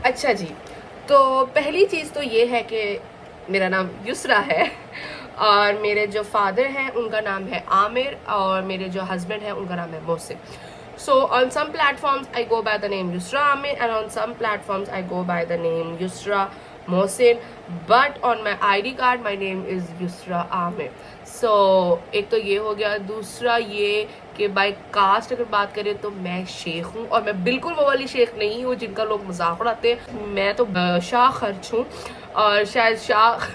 अच्छा जी, तो पहली चीज़ तो ये है कि मेरा नाम युसरा है और मेरे जो फादर हैं उनका नाम है आमिर और मेरे जो हस्बैंड हैं उनका नाम है Mohsin. So on some platforms I go by the name Yusra Amir and on some platforms I go by the name Yusra Mohsin, but on my ID card my name is Yusra Amir. So एक तो ये हो गया. दूसरा ये कि bye cast अगर बात करें तो मैं शेख हूँ और मैं बिल्कुल वो वाली शेख नहीं हूँ जिनका लोग मजाक उड़ाते हैं. मैं तो शाह खर्च हूँ और शायद शाह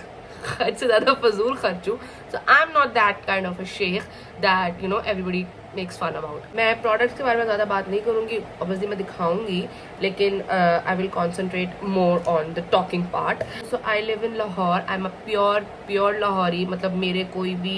खर्च से ज़्यादा फजूल खर्च हूँ. So I'm not that kind of a sheikh that you know everybody makes fun about. मैं प्रोडक्ट्स के बारे में ज़्यादा बात नहीं करूँगी, ऑब्वियसली मैं दिखाऊंगी, लेकिन I will concentrate more on the talking part. So I live in Lahore. I am a pure Lahori. मतलब मेरे कोई भी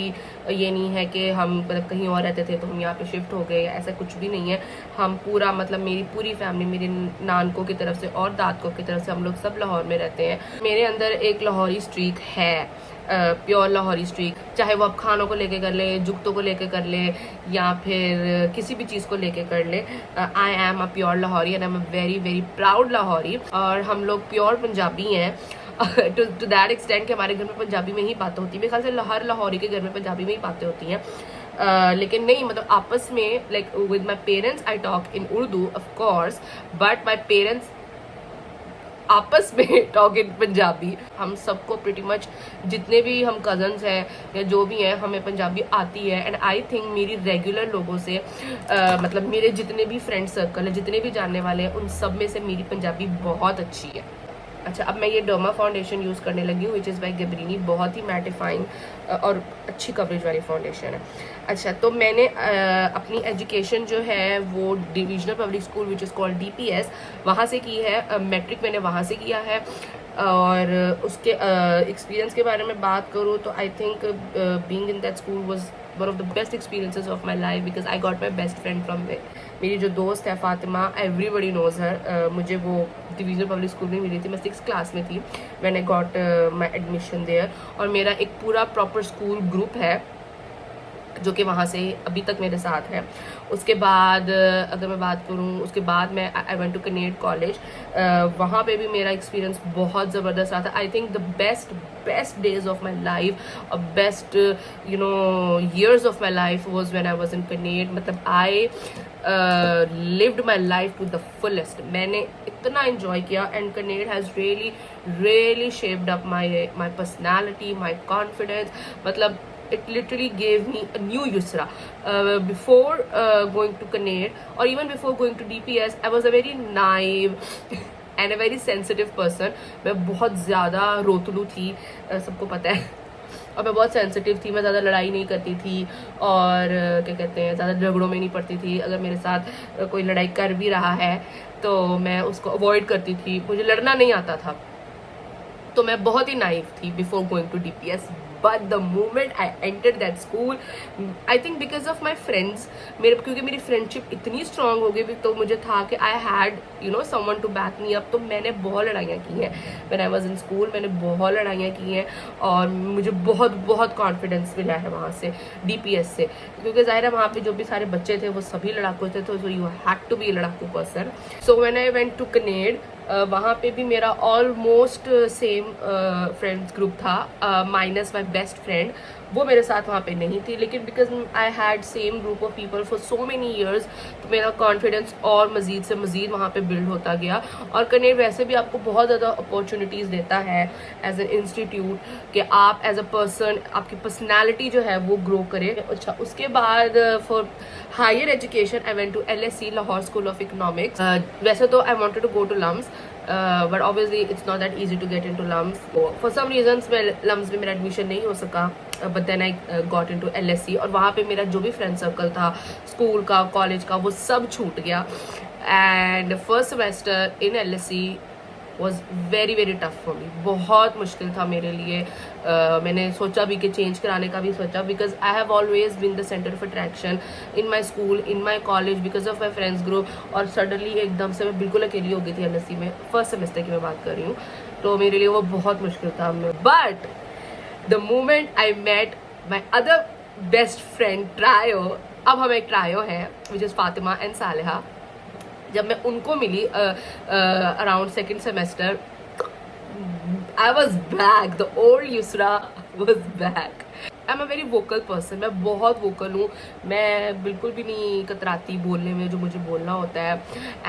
ये नहीं है कि हम मतलब कहीं और रहते थे तो हम यहाँ पे शिफ्ट हो गए, ऐसा कुछ भी नहीं है. हम पूरा मतलब मेरी पूरी फैमिली, मेरे नानकों की तरफ से और दादकों की तरफ से हम लोग सब लाहौर में रहते हैं. मेरे अंदर एक लाहौरी स्ट्रीक है, प्योर लाहौरी स्ट्रीक. चाहे वो आप खानों को लेके कर ले, जुगतों को लेके कर ले, या फिर किसी भी चीज़ को लेके कर ले. I am a pure Lahori and I am a very very proud Lahori. और हम लोग प्योर पंजाबी हैं टू दैट एक्सटेंट कि हमारे घर में पंजाबी में ही बातें होती हैं. मेरे ख्याल से हर लाहौरी के घर में पंजाबी में ही बातें होती हैं. लेकिन नहीं, मतलब आपस में like with my parents I talk in Urdu of course, but my parents आपस में टॉक इन पंजाबी. हम सबको प्रिटी मच जितने भी हम कजन्स हैं या जो भी हैं हमें पंजाबी आती है. एंड आई थिंक मेरी रेगुलर लोगों से मतलब मेरे जितने भी फ्रेंड सर्कल है, जितने भी जानने वाले हैं, उन सब में से मेरी पंजाबी बहुत अच्छी है. अच्छा, अब मैं ये डर्मा फाउंडेशन यूज़ करने लगी हूँ विच इज़ बाय गैब्रिनी. बहुत ही मैटिफाइंग और अच्छी कवरेज वाली फाउंडेशन है. अच्छा, तो मैंने अपनी एजुकेशन जो है वो divisional public school which is called DPS वहाँ से की है. मैट्रिक मैंने वहाँ से किया है. और उसके एक्सपीरियंस के बारे में बात करूँ तो I think being in that school was one of the best experiences of my life because I got my best friend from मेरी जो दोस्त है फातिमा. Everybody knows her. मुझे वो डिविजनल पब्लिक स्कूल में मिली थी. मैं 6th क्लास में थी when I got my admission there. और मेरा एक पूरा प्रॉपर स्कूल ग्रुप है जो कि वहाँ से अभी तक मेरे साथ है. उसके बाद अगर मैं बात करूँ, उसके बाद मैं I went to Canada college. वहाँ पे भी मेरा एक्सपीरियंस बहुत ज़बरदस्त रहा था. I think the best days of my life और best you know years of my life was when I was in Canada. मतलब I lived my life to the fullest. मैंने इतना इन्जॉय किया and Canada has really shaped up my personality, my confidence. मतलब it literally gave me a new Yusra. Before going to Kanaid or even before going to DPS, I was a very naive and a very sensitive person. मैं बहुत ज़्यादा रोतलू थी, सबको पता है. और मैं बहुत सेंसिटिव थी. मैं ज़्यादा लड़ाई नहीं करती थी और क्या कहते हैं, ज़्यादा झगड़ों में नहीं पड़ती थी. अगर मेरे साथ कोई लड़ाई कर भी रहा है तो मैं उसको अवॉइड करती थी. मुझे लड़ना नहीं आता था. तो मैं बहुत ही नाइव थी before going to DPS. But the moment I entered that school, I think because of my friends, क्योंकि मेरी फ्रेंडशिप इतनी स्ट्रांग हो गई तो मुझे था कि I had you know someone to back me up. तो मैंने बहुत लड़ाइयाँ की हैं when I was in school. मैंने बहुत लड़ाइयाँ की हैं और मुझे बहुत कॉन्फिडेंस मिला है वहाँ से, DPS से. क्योंकि ज़ाहिर है वहाँ पे जो भी सारे बच्चे थे वो सभी लड़ाकू थे, तो you had to be a लड़ाकू person. So when I went to Kanaid, वहाँ पे भी मेरा ऑलमोस्ट सेम फ्रेंड्स ग्रुप था माइनस माई बेस्ट फ्रेंड. वो मेरे साथ वहाँ पे नहीं थी, लेकिन because I had same group of people for so many years तो मेरा कॉन्फिडेंस और मज़ीद से मज़ीद वहाँ पे बिल्ड होता गया. और कनेड वैसे भी आपको बहुत ज़्यादा अपॉर्चुनिटीज़ देता है एज एन इंस्टीट्यूट कि आप एज अ पर्सन आपकी पर्सनैलिटी जो है वो ग्रो करे. अच्छा, उसके बाद for higher education I went to LSE Lahore school of economics. वैसे तो I wanted to go to LUMS, but obviously it's not that easy to get into LUMS. For some reasons LUMS में मेरा एडमिशन नहीं हो सका, but then I got into LSE. और वहाँ पे मेरा जो भी फ्रेंड सर्कल था स्कूल का, कॉलेज का, वो सब छूट गया. And first semester in LSE was very tough for me. बहुत मुश्किल था मेरे लिए. मैंने सोचा भी कि चेंज कराने का भी सोचा because I have always been the centre of attraction in my school, in my college, because of my friends group. और सडनली एकदम से मैं बिल्कुल अकेली हो गई थी LSE में. फर्स्ट सेमेस्टर की मैं बात कर रही हूँ, तो मेरे लिए वो बहुत मुश्किल था. But the moment I met my other best friend trio, अब हम एक ट्रायो है which is Fatima and Saleha. जब मैं उनको मिली around second semester, I was back. The old Yusra was back. I'm a very vocal person. मैं बहुत vocal हूँ. मैं बिल्कुल भी नहीं कतराती बोलने में जो मुझे बोलना होता है.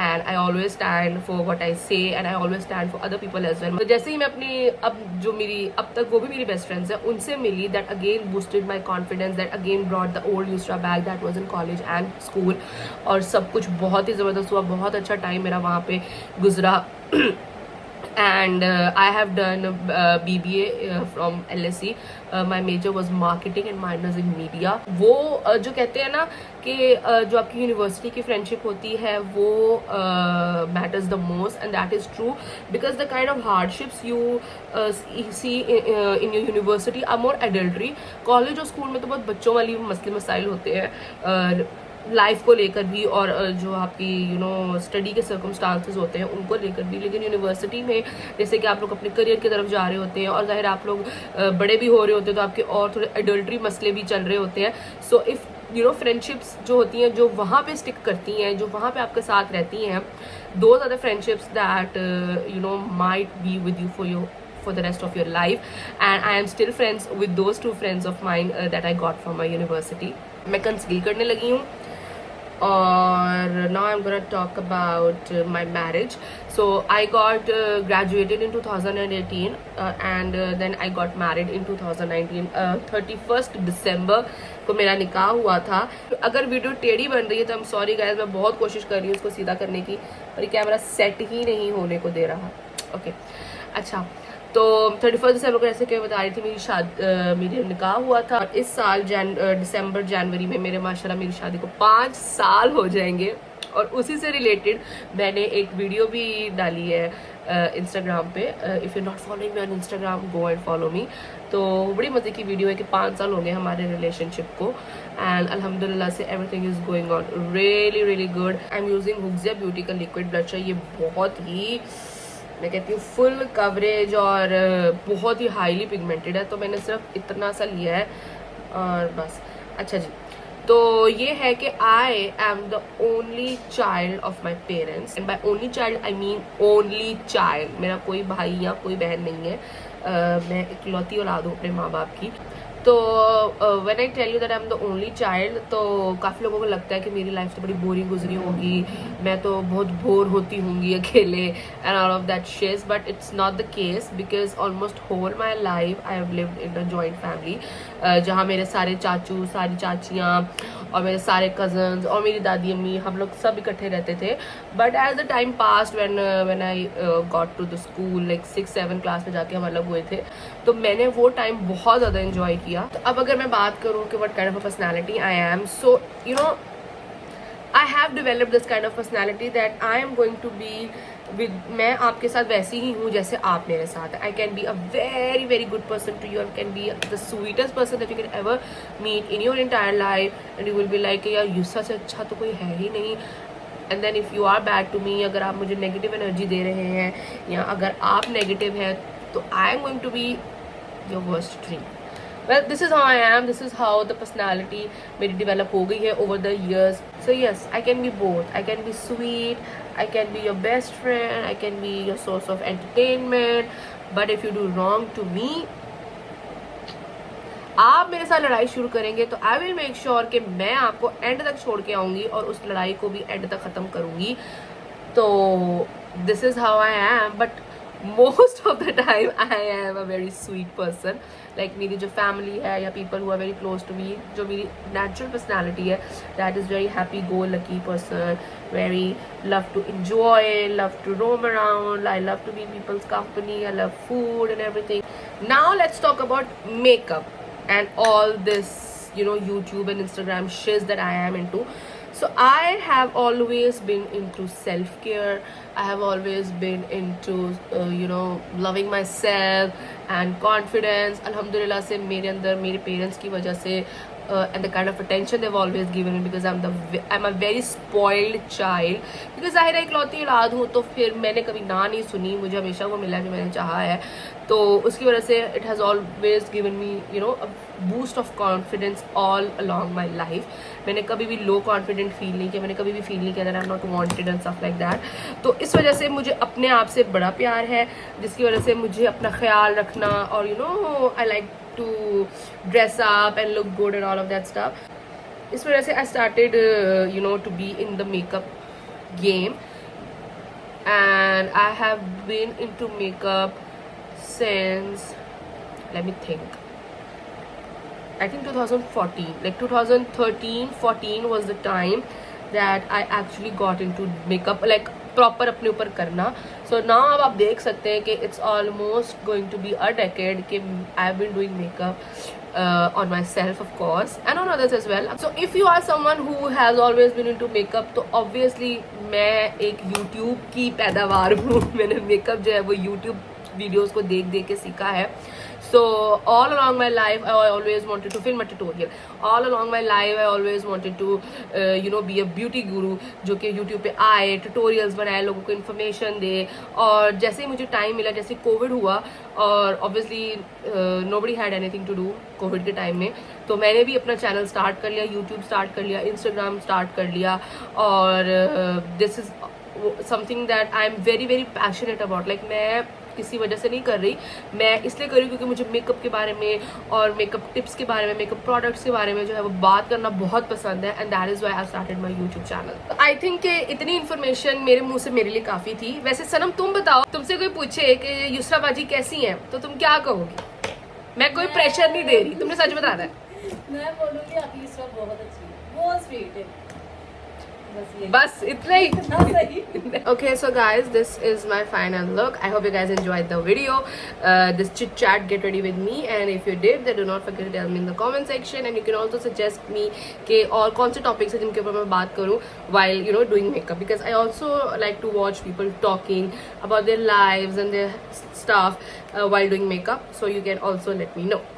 And I always stand for what I say and I always stand for other people as well. तो जैसे ही मैं अपनी अब तक वो भी मेरी best friends है, उनसे मिली, that again boosted my confidence, that again brought the old Yusra back that was in college and school. और सब कुछ बहुत ही ज़बरदस्त हुआ. बहुत अच्छा टाइम मेरा वहाँ पे गुजरा. And I have done BBA from LSE. My major was marketing and minors in media. वो जो कहते हैं ना कि जो आपकी यूनिवर्सिटी की फ्रेंडशिप होती है वो matters the most, and that is true because the kind of hardships you see in your university are more adultery. College और स्कूल में तो बहुत बच्चों वाली मसले मसाइल होते हैं लाइफ को लेकर भी, और जो आपकी स्टडी के सर्कमस्टांसेस होते हैं उनको लेकर भी. लेकिन यूनिवर्सिटी में जैसे कि आप लोग अपने करियर की तरफ जा रहे होते हैं और ज़ाहिर आप लोग बड़े भी हो रहे होते हैं, तो आपके और थोड़े एडल्ट्री मसले भी चल रहे होते हैं. सो इफ़ फ्रेंडशिप्स जो होती हैं, जो वहाँ पे स्टिक करती हैं, जो वहाँ पे आपके साथ रहती हैं, those are the friendships that might be with you for the rest of your life, and I am still friends with those two friends of mine that I got from my university. मैं conceal करने लगी हूँ. और now I'm gonna talk about my marriage. So I got graduated in 2018 and then I got married in 2019. 31st December को मेरा निकाह हुआ था. अगर वीडियो टेढ़ी बन रही है तो I'm sorry guys, मैं बहुत कोशिश कर रही हूँ उसको सीधा करने की, पर कैमरा सेट ही नहीं होने को दे रहा. ओके अच्छा, तो 31 दिसंबर को ऐसे क्या बता रही थी, मेरी निकाह हुआ था. और इस साल दिसंबर जनवरी में मेरे माशाल्लाह मेरी शादी को 5 साल हो जाएंगे. और उसी से रिलेटेड मैंने एक वीडियो भी डाली है इंस्टाग्राम पे. If you not following me on Instagram, go and follow me. तो बड़ी मज़े की वीडियो है कि 5 साल हो गए हमारे रिलेशनशिप को, एंड अल्हम्दुलिल्लाह से everything is going on really really good. I am using Huxia beauty का लिक्विड ब्लशर. ये बहुत ही, मैं कहती हूँ, फुल कवरेज और बहुत ही हाईली पिगमेंटेड है, तो मैंने सिर्फ इतना सा लिया है और बस. अच्छा जी, तो ये है कि I am the only child of my parents, and by only child I mean only child. मेरा कोई भाई या कोई बहन नहीं है. मैं इकलौती औलाद हूँ अपने माँ बाप की. तो when I tell you that I am the only child, तो काफ़ी लोगों को लगता है कि मेरी लाइफ तो बड़ी बोरिंग गुजरी होगी, मैं तो बहुत बोर होती होंगी अकेले and all of that shit. But it's not the case because almost whole my life I have lived in a joint family, जहाँ मेरे सारे चाचू, सारी चाचियाँ और मेरे सारे कज़न्स और मेरी दादी अम्मी, हम लोग सब इकट्ठे रहते थे. But as the time passed when I got to the school, like 6-7 class में जाके हम अलग हुए थे, तो मैंने वो टाइम बहुत ज़्यादा इन्जॉय किया. तो अब अगर मैं बात करूँ कि what kind of a personality I am, so I have developed this kind of personality that I am going to be with. मैं आपके साथ वैसी ही हूँ जैसे आप मेरे साथ. I can be a very very good person to you. I can be the sweetest person that you can ever meet in your entire life, and you will be like यार युसरा से अच्छा तो कोई है ही नहीं. And then if you are bad to me, अगर आप मुझे negative energy दे रहे हैं या अगर आप negative हैं, तो I am going to be your worst dream. Well, this is how I am. This is how the personality मेरी develop हो गई है over the years. So yes, I can be both. I can be sweet. I can be your best friend. I can be your source of entertainment. But if you do wrong to me, आप मेरे साथ लड़ाई शुरू करेंगे तो I will make sure कि मैं आपको एंड तक छोड़ के आऊँगी और उस लड़ाई को भी एंड तक ख़त्म करूँगी. तो this is how I am. But most of the time I am a very sweet person. Like मेरी जो family है या people who are very close to me, जो मेरी natural personality है, that is very happy go lucky person, very love to enjoy, love to roam around, I love to be in people's company, I love food and everything. Now let's talk about makeup and all this YouTube and Instagram shiz that I am into. So I have always been into self-care. I have always been into loving myself and confidence अल्हम्दुलिल्लाह से मेरे अंदर मेरे parents की वजह से and the kind of attention they've always given me because I'm a very spoiled child because ज़ाहिर है इकलौती औलाद हूँ तो फिर मैंने कभी ना नहीं सुनी, मुझे हमेशा वो मिला जो मैंने चाहा है, तो उसकी वजह से it has always given me you know a boost of confidence all along my life. मैंने कभी भी लो कॉन्फिडेंट फील नहीं किया, मैंने कभी भी फील नहीं किया that I'm not wanted and stuff like that. तो इस वजह से मुझे अपने आप से बड़ा प्यार है, जिसकी वजह से मुझे अपना ख्याल रखना और you know I like to dress up and look good and all of that stuff. इस वजह से I started you know to be in the makeup game and I have been into makeup since, let me think, I think 2014, like 2013-14 was the time that I actually got into makeup, like proper अपने ऊपर करना. So now अब आप देख सकते हैं कि it's almost going to be a decade कि I have been doing makeup on myself of course and on others as well. So if you are someone who has always been into makeup तो obviously मैं एक YouTube की पैदावार हूँ. मैंने makeup जो है वो YouTube वीडियोस को देख देख के सीखा है. So all along my life I always wanted to film a tutorial. All along my life I always wanted to you know be a beauty guru जो कि YouTube पे आए, tutorials बनाए, लोगों को information दे. और जैसे ही मुझे टाइम मिला, जैसे कोविड हुआ और obviously nobody had anything to do Covid के टाइम में, तो मैंने भी अपना चैनल स्टार्ट कर लिया, YouTube स्टार्ट कर लिया, Instagram स्टार्ट कर लिया. और this is something that I am very very passionate about. Like मैं किसी वजह से नहीं कर रही, मैं इसलिए कर रही हूँ क्योंकि मुझे मेकअप के बारे में और मेकअप टिप्स के बारे में, मेकअप प्रोडक्ट्स के बारे में जो है वो बात करना बहुत पसंद है. And that is why I started my YouTube channel. I think कि इतनी इन्फॉर्मेशन मेरे मुंह से मेरे लिए काफ़ी थी. वैसे सनम तुम बताओ, तुमसे कोई पूछे कि युसरा बाजी कैसी हैं तो तुम क्या कहोगी? मैं कोई प्रेशर नहीं दे रही, तुमने सच बताना है. मैं बोलूँगी आपकी युसरा बहुत अच्छी है, बहुत स्वीट है, बस इतना ही. सही. Okay, so guys, this is my final look. I hope you guys enjoyed the video, this chit chat. Get ready with me, and if you did, then do not forget to tell me in the comment section. And you can also suggest me कि और कौन से topics हैं जिनके ऊपर मैं बात करूँ while you know doing makeup, because I also like to watch people talking about their lives and their stuff while doing makeup. So you can also let me know.